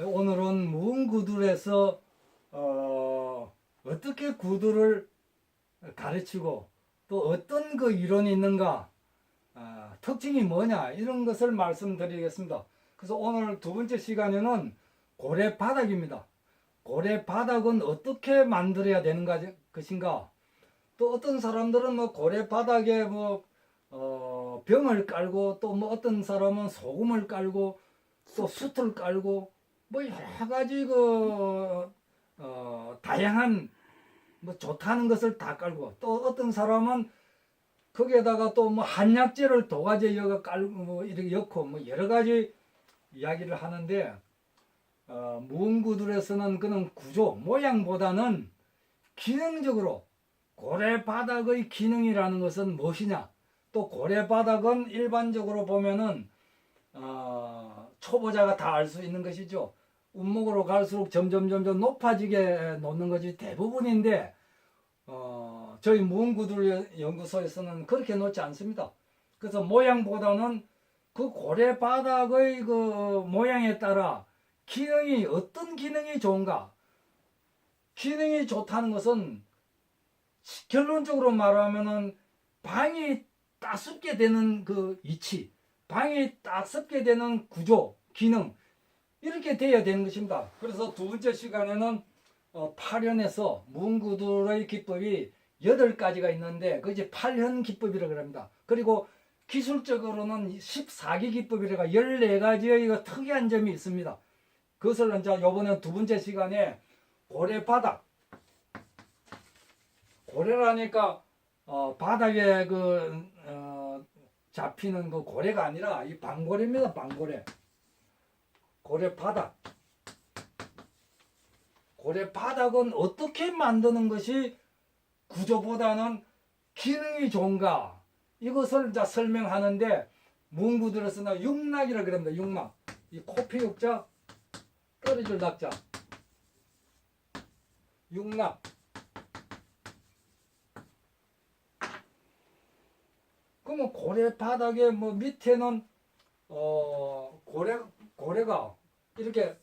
오늘은 무음구두에서 어떻게 구두를 가르치고 또 어떤 그 이론이 있는가, 특징이 뭐냐, 이런 것을 말씀드리겠습니다. 그래서 오늘 두 번째 시간에는 고래바닥입니다. 고래바닥은 어떻게 만들어야 되는 것인가, 또 어떤 사람들은 뭐 고래바닥에 병을 깔고, 또 뭐 어떤 사람은 소금을 깔고 또 숯을 깔고 뭐 여러 가지 다양한 뭐 좋다는 것을 다 깔고, 또 어떤 사람은 거기에다가 또 뭐 한약재를 도가지에 여가 깔고 뭐 이렇게 엮고 뭐 여러 가지 이야기를 하는데, 무음구들에서는 그런 구조 모양보다는 기능적으로 고래바닥의 기능이라는 것은 무엇이냐, 또 고래바닥은 일반적으로 보면은 초보자가 다 알 수 있는 것이죠. 운목으로 갈수록 점점 높아지게 놓는 것이 대부분인데, 저희 무음구들 연구소에서는 그렇게 놓지 않습니다. 그래서 모양보다는 그 고래바닥의 그 모양에 따라 기능이, 어떤 기능이 좋은가, 기능이 좋다는 것은 결론적으로 말하면은 방이 따숩게 되는 그 위치, 방이 따숩게 되는 구조, 기능, 이렇게 돼야 되는 것입니다. 그래서 두 번째 시간에는 8현에서 무음구들의 기법이 8가지가 있는데, 그게 8현 기법이라고 합니다. 그리고 기술적으로는 14기 기법이라가 14가지의 특이한 점이 있습니다. 그것을 이제 이번에 두 번째 시간에 고래바닥, 고래라니까 바닥에 잡히는 그 고래가 아니라 이 방고래입니다. 방고래. 고래바닥. 고래바닥은 어떻게 만드는 것이 구조보다는 기능이 좋은가, 이것을 이제 설명하는데, 무음구들에서는 육락이라고 그럽니다. 육락. 이 코피 육자, 떨어질 낙자. 육락. 그러면 고래바닥에 뭐 밑에는 고래가 이렇게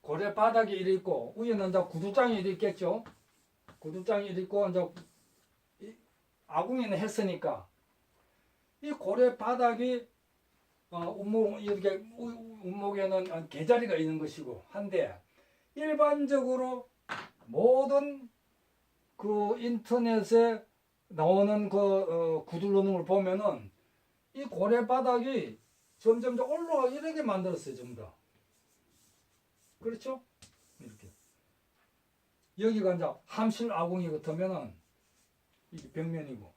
고래바닥이 이렇게 있고, 위에는 이제 구두장이 이렇게 있겠죠. 구두장이 이렇게 있고, 이제 아궁이는 했으니까 이 고래바닥이 이렇게 운목에는 개자리가 있는 것이고 한데, 일반적으로 모든 그 인터넷에 나오는 구들노는 걸 보면은 이 고래바닥이 점점 올라가 이렇게 만들었어요. 전부 다. 그렇죠? 이렇게. 여기가 이제 함실 아궁이 같으면은 이게 벽면이고,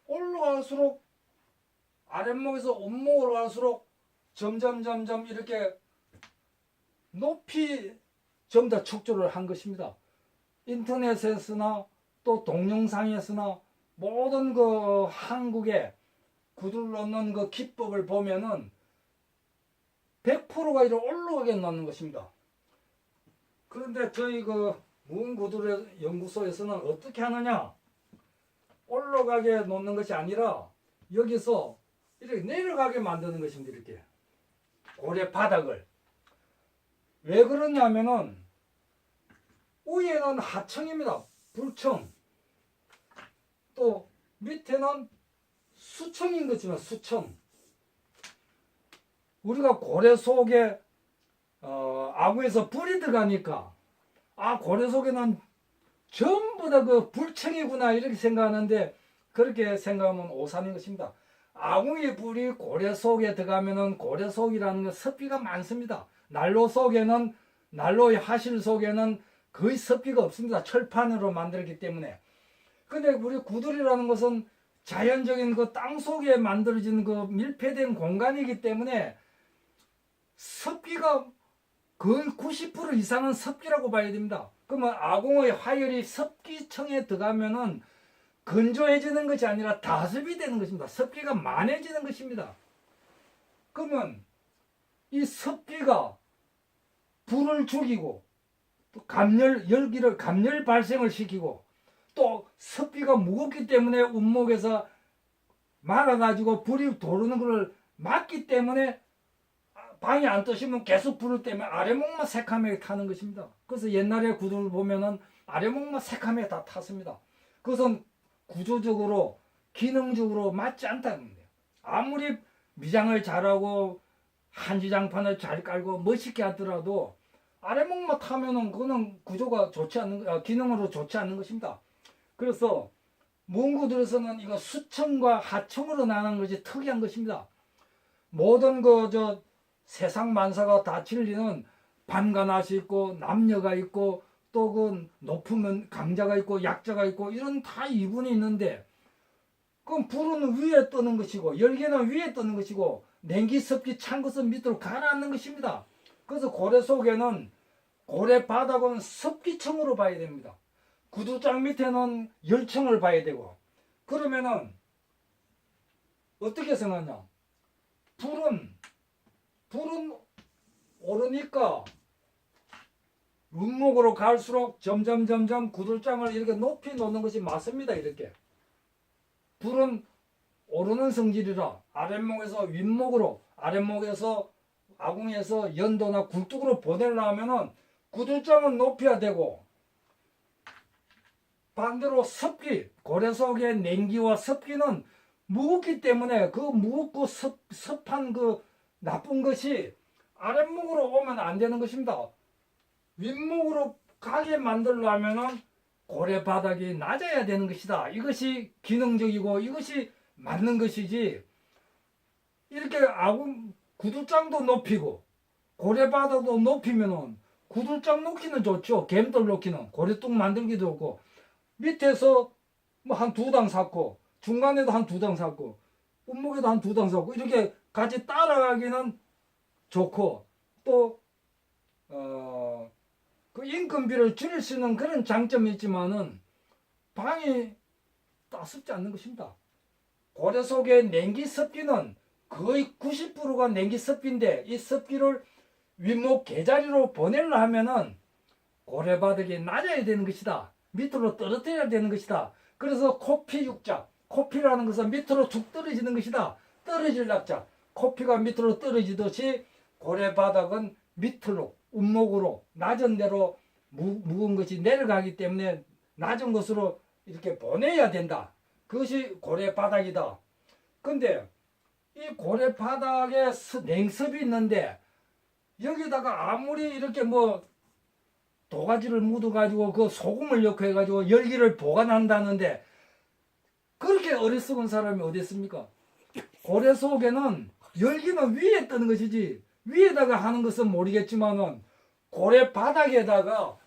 올라갈수록 아랫목에서 온목으로 갈수록 점점 이렇게 높이 전부 다 축조를 한 것입니다. 인터넷에서나 또 동영상에서나 모든 그 한국의 구두를 넣는 그 기법을 보면은 100%가 이렇게 올라가게 놓는 것입니다. 그런데 저희 그 무음구두의 연구소에서는 어떻게 하느냐, 올라가게 놓는 것이 아니라 여기서 이렇게 내려가게 만드는 것입니다. 이렇게 고래바닥을. 왜 그러냐면은 위에는 하청입니다. 불청. 또 밑에는 수청인 거지만 수청. 우리가 고래 속에 아구에서 불이 들어가니까, 고래 속에는 전부 다 그 불청이구나 이렇게 생각하는데, 그렇게 생각하면 오산인 것입니다. 아궁이 불이 고래 속에 들어가면은 고래 속이라는 건 습기가 많습니다. 난로의 하실 속에는 거의 습기가 없습니다. 철판으로 만들었기 때문에. 근데 우리 구들이라는 것은 자연적인 그 땅 속에 만들어진 그 밀폐된 공간이기 때문에 습기가 거의 90% 이상은 습기라고 봐야 됩니다. 그러면 아궁의 화열이 습기청에 들어가면은 건조해지는 것이 아니라 다습이 되는 것입니다. 습기가 많아지는 것입니다. 그러면 이 습기가 불을 죽이고, 또 열기를 감열 발생을 시키고, 또 습기가 무겁기 때문에 운목에서 말아가지고 불이 도르는 것을 막기 때문에 방이 안 뜨시면 계속 불을 때문에 아래목만 새카매게 타는 것입니다. 그래서 옛날에 구두를 보면은 아래목만 새카매게 다 탔습니다. 그것은 구조적으로 기능적으로 맞지 않다는 거예요. 아무리 미장을 잘하고 한지장판을 잘 깔고 멋있게 하더라도 아래목만 타면은 그거는 구조가 좋지 않는, 기능으로 좋지 않는 것입니다. 그래서 문구들에서는 이거 수청과 하청으로 나눈 것이 특이한 것입니다. 모든 세상 만사가 다 진리는 밤과 낮이 있고 남녀가 있고 또 그 높으면 강자가 있고 약자가 있고 이런 다 이분이 있는데, 그럼 불은 위에 뜨는 것이고 열기는 위에 뜨는 것이고 냉기 습기 찬 것은 밑으로 가라앉는 것입니다. 그래서 고래 속에는 고래 바닥은 습기층으로 봐야 됩니다. 구두장 밑에는 열층을 봐야 되고, 그러면은 어떻게 생각하냐? 불은 오르니까 윗목으로 갈수록 점점 구들장을 이렇게 높이 놓는 것이 맞습니다. 이렇게 불은 오르는 성질이라 아랫목에서 윗목으로, 아랫목에서 아궁에서 연도나 굴뚝으로 보내려면은 구들장은 높여야 되고, 반대로 습기, 고래 속의 냉기와 습기는 무겁기 때문에 그 무겁고 습한 그 나쁜 것이 아랫목으로 오면 안 되는 것입니다. 윗목으로 가게 만들려면은 고래 바닥이 낮아야 되는 것이다. 이것이 기능적이고 이것이 맞는 것이지, 이렇게 구들장도 높이고 고래 바닥도 높이면은 구들장 놓기는 좋죠. 갬돌 놓기는 고래뚝 만들기도 좋고, 밑에서 뭐 한 두 당 쌓고 중간에도 한 두 당 쌓고 운목에도 한 두 당 쌓고 이렇게 같이 따라가기는 좋고, 또 그 인건비를 줄일 수 있는 그런 장점이 있지만은 방이 따숩지 않는 것입니다. 고래 속의 냉기 습기는 거의 90%가 냉기 습기인데, 이 습기를 윗목 개자리로 보내려 하면은 고래 바닥이 낮아야 되는 것이다. 밑으로 떨어뜨려야 되는 것이다. 그래서 코피 육자, 코피라는 것은 밑으로 툭 떨어지는 것이다. 떨어질 낙자, 코피가 밑으로 떨어지듯이 고래 바닥은 밑으로 운목으로 낮은 데로 묵은 것이 내려가기 때문에 낮은 것으로 이렇게 보내야 된다. 그것이 고래 바닥이다. 근데 이 고래 바닥에 냉습이 있는데 여기다가 아무리 이렇게 뭐 도가지를 묻어가지고 그 소금을 넣고 해가지고 열기를 보관한다는데, 그렇게 어리석은 사람이 어디 있습니까? 고래 속에는 열기는 위에 뜨는 것이지 위에다가 하는 것은 모르겠지만은 고래 바닥에다가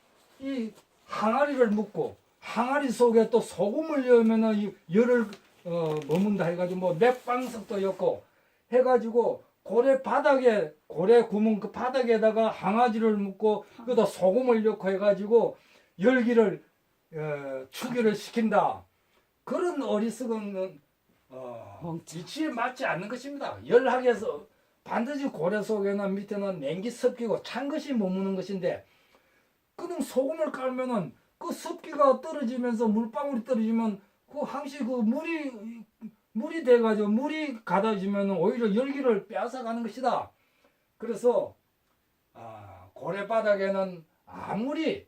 이 항아리를 묻고 항아리 속에 또 소금을 넣으면은 이 열을 머문다 해가지고 뭐 맥방석도 였고 해가지고 고래 바닥에, 고래 구멍 그 바닥에다가 항아지를 묻고 거기다 소금을 넣고 해가지고 열기를 추기를 시킨다. 그런 어리석은 이치에 맞지 않는 것입니다. 열학에서 반드시 고래 속에는 밑에는 냉기 습기고 찬 것이 머무는 것인데, 그럼 소금을 깔면은 그 습기가 떨어지면서 물방울이 떨어지면 그 항시 그 물이 돼가지고 물이 가다지면 오히려 열기를 빼앗아가는 것이다. 그래서 고래 바닥에는 아무리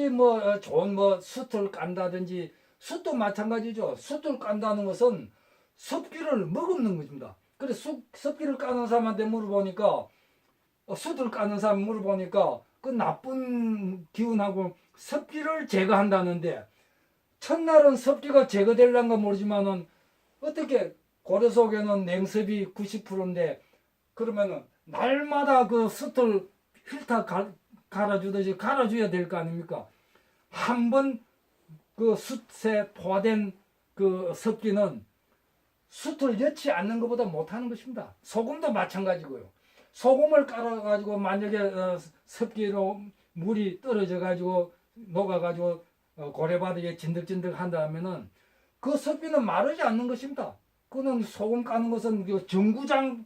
뭐 좋은 뭐 숯을 깐다든지, 숯도 마찬가지죠. 숯을 깐다는 것은 습기를 머금는 것입니다. 그래서 습기를 까는 사람한테 물어보니까, 숯을 까는 사람 물어보니까 그 나쁜 기운하고 습기를 제거한다는데, 첫날은 습기가 제거되려는 건 모르지만은 어떻게 고래 속에는 냉습이 90%인데 그러면은 날마다 그 숯을 필터 갈아주듯이 갈아줘야 될 거 아닙니까? 한 번 그 숯에 포화된 그 습기는 숯을 넣지 않는 것보다 못하는 것입니다. 소금도 마찬가지고요. 소금을 깔아가지고 만약에 습기로 물이 떨어져가지고 녹아가지고 고래바닥에 진득진득 한다 하면은 그 습기는 마르지 않는 것입니다. 그는 소금 까는 것은 그 정구장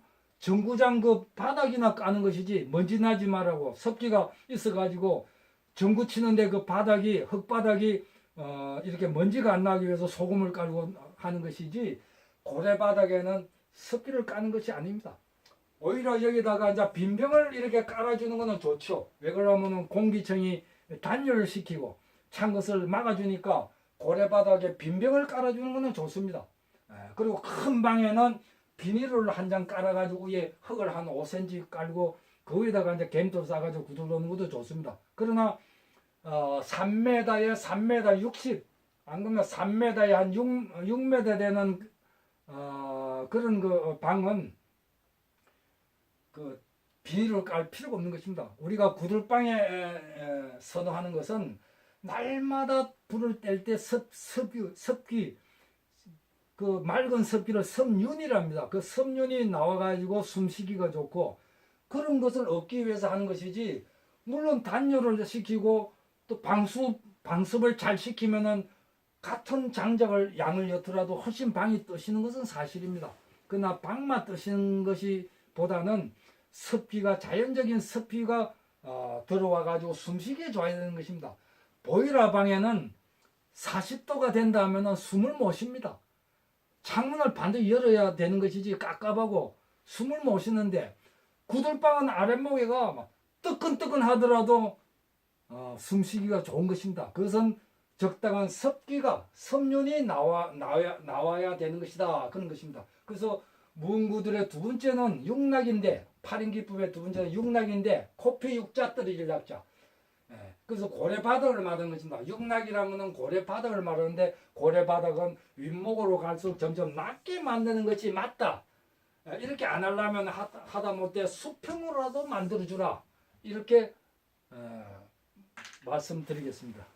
그 바닥이나 까는 것이지 먼지 나지 말라고, 습기가 있어가지고 전구 치는데 그 바닥이, 흙바닥이 이렇게 먼지가 안 나기 위해서 소금을 깔고 하는 것이지 고래 바닥에는 습기를 까는 것이 아닙니다. 오히려 여기다가 이제 빈병을 이렇게 깔아주는 거는 좋죠. 왜 그러면은 공기청이 단열을 시키고 찬 것을 막아주니까 고래바닥에 빈병을 깔아주는 거는 좋습니다. 그리고 큰 방에는 비닐을 한 장 깔아가지고 위에 흙을 한 5cm 깔고 그 위에다가 이제 겜돌 싸가지고 구들 놓는 것도 좋습니다. 그러나 3m에 3m 60, 안 그러면 3m에 한 6m 되는 그런 그 방은 그 비닐을 깔 필요가 없는 것입니다. 우리가 구들방에 선호하는 것은 날마다 불을 뗄 때 습기 그 맑은 습기를 섬윤이랍니다. 그 섬윤이 나와가지고 숨쉬기가 좋고 그런 것을 얻기 위해서 하는 것이지, 물론 단열을 시키고 또 방습을 잘 시키면은 같은 장작을 양을 엿더라도 훨씬 방이 뜨시는 것은 사실입니다. 그러나 방만 뜨시는 것이 보다는 습기가, 자연적인 습기가 들어와 가지고 숨쉬기 해줘야 되는 것입니다. 보일러 방에는 40도가 된다면 숨을 못 쉽니다. 창문을 반드시 열어야 되는 것이지 깝깝하고 숨을 못 쉬는데, 구들방은 아랫목에가 막 뜨끈뜨끈 하더라도 숨쉬기가 좋은 것입니다. 그것은 적당한 습기가, 섬윤이 나와야 되는 것이다, 그런 것입니다. 그래서 무은구들의 두 번째는 육락인데, 8인 기법의 두 번째는 육락인데, 코피 육자 떨어질 약자. 그래서 고래바닥을 말하는 것입니다. 육락이라면 고래바닥을 말하는데, 고래바닥은 윗목으로 갈수록 점점 낮게 만드는 것이 맞다. 이렇게 안 하려면 하다못해 수평으로라도 만들어주라, 이렇게 말씀드리겠습니다.